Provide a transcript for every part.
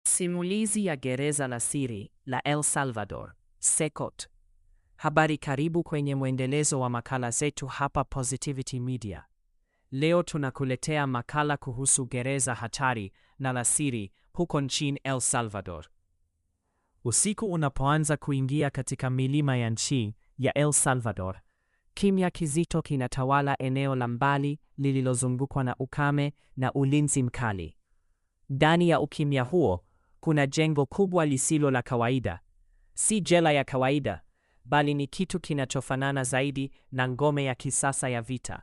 Simulizi ya gereza la siri la El Salvador, SECOT. Habari, karibu kwenye mwendelezo wa makala zetu hapa Positivity Media. Leo tunakuletea makala kuhusu gereza hatari na la siri huko nchini El Salvador. Usiku unapoanza kuingia katika milima ya nchi ya El Salvador, kimya kizito kinatawala eneo la mbali lililozungukwa na ukame na ulinzi mkali. Ndani ya ukimya huo, kuna jengo kubwa lisilo la kawaida. Si jela ya kawaida, bali ni kitu kinachofanana zaidi na ngome ya kisasa ya vita.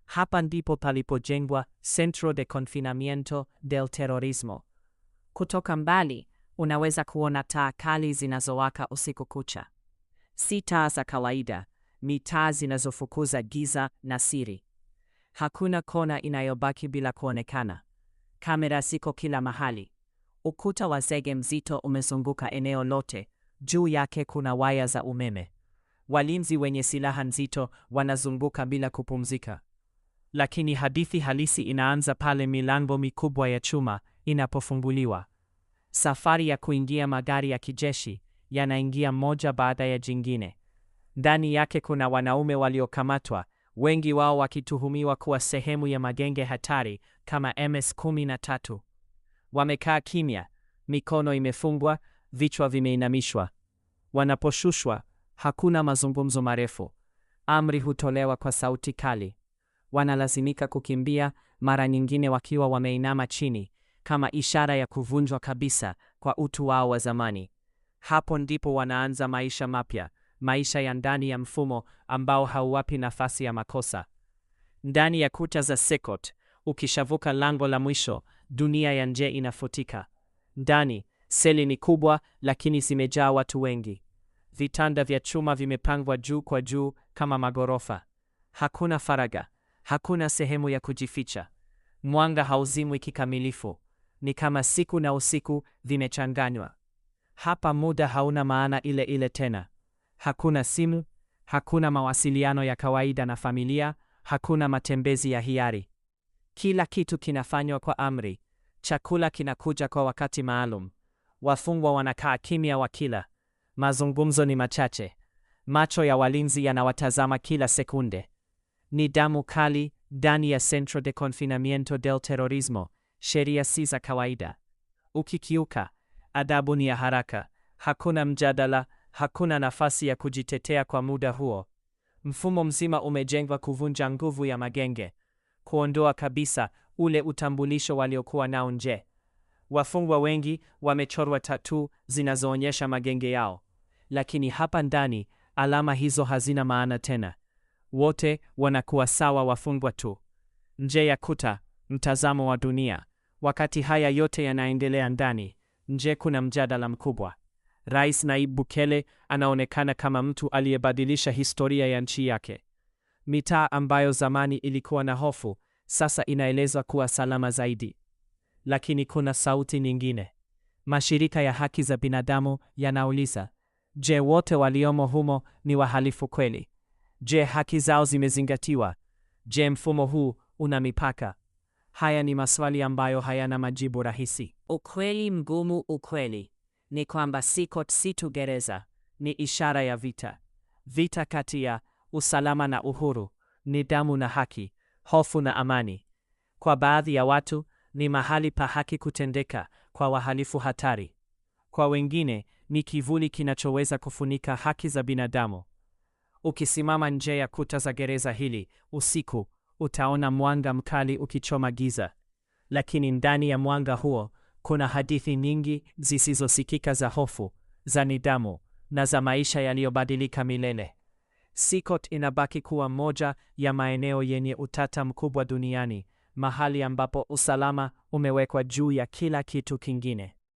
Hapa ndipo palipojengwa Centro de Confinamiento del Terrorismo. Kutoka mbali, unaweza kuona taa kali zinazowaka usiku kucha. Si taa za kawaida, ni taa zinazofukuza giza na siri. Hakuna kona inayobaki bila kuonekana. Kamera ziko kila mahali. Ukuta wa zege mzito umezunguka eneo lote. Juu yake kuna waya za umeme. Walinzi wenye silaha nzito wanazunguka bila kupumzika. Lakini hadithi halisi inaanza pale milango mikubwa ya chuma inapofunguliwa. Safari ya kuingia magari ya kijeshi yanaingia moja baada ya jingine. Ndani yake kuna wanaume waliokamatwa, wengi wao wakituhumiwa kuwa sehemu ya magenge hatari kama MS-13. Wamekaa kimya, mikono imefungwa, vichwa vimeinamishwa. Wanaposhushwa, hakuna mazungumzo marefu. Amri hutolewa kwa sauti kali. Wanalazimika kukimbia, mara nyingine wakiwa wameinama chini, kama ishara ya kuvunjwa kabisa kwa utu wao wa zamani. Hapo ndipo wanaanza maisha mapya, maisha ya ndani ya mfumo ambao hauwapi nafasi ya makosa. Ndani ya kuta za SECOT, ukishavuka lango la mwisho, dunia ya nje inafutika. Ndani, seli ni kubwa lakini zimejaa watu wengi. Vitanda vya chuma vimepangwa juu kwa juu kama magorofa. Hakuna faraga, hakuna sehemu ya kujificha. Mwanga hauzimwi kikamilifu. Ni kama siku na usiku vimechanganywa. Hapa muda hauna maana ile ile tena. Hakuna simu, hakuna mawasiliano ya kawaida na familia, hakuna matembezi ya hiari. Kila kitu kinafanywa kwa amri. Chakula kinakuja kwa wakati maalum. Wafungwa wanakaa kimya wakila. Mazungumzo ni machache. Macho ya walinzi yanawatazama kila sekunde. Ni damu kali ndani ya Centro de Confinamiento del Terrorismo. Sheria si za kawaida. Ukikiuka, adhabu ni ya haraka. Hakuna mjadala, hakuna nafasi ya kujitetea kwa muda huo. Mfumo mzima umejengwa kuvunja nguvu ya magenge, kuondoa kabisa ule utambulisho waliokuwa nao nje. Wafungwa wengi wamechorwa tattoo zinazoonyesha magenge yao. Lakini hapa ndani, alama hizo hazina maana tena. Wote wanakuwa sawa, wafungwa tu. Nje ya kuta, mtazamo wa dunia. Wakati haya yote yanaendelea ndani, nje kuna mjadala mkubwa. Rais Nayib Bukele anaonekana kama mtu aliyebadilisha historia ya nchi yake. Mitaa ambayo zamani ilikuwa na hofu, sasa inaelezwa kuwa salama zaidi. Lakini kuna sauti nyingine. Mashirika ya haki za binadamu yanauliza, je, wote waliomo humo ni wahalifu kweli? Je, haki zao zimezingatiwa? Je, mfumo huu una mipaka? Haya ni maswali ambayo hayana majibu rahisi. Ukweli mgumu, ukweli ni kwamba SECOT si tu gereza, ni ishara ya vita. Vita kati ya usalama na uhuru, nidhamu na haki, hofu na amani. Kwa baadhi ya watu, ni mahali pa haki kutendeka kwa wahalifu hatari. Kwa wengine, ni kivuli kinachoweza kufunika haki za binadamu. Ukisimama nje ya kuta za gereza hili usiku, utaona mwanga mkali ukichoma giza. Lakini ndani ya mwanga huo, kuna hadithi nyingi zisizosikika za hofu, za nidhamu, na za maisha yaliyobadilika milele. SECOT inabaki kuwa moja ya maeneo yenye utata mkubwa duniani, mahali ambapo usalama umewekwa juu ya kila kitu kingine.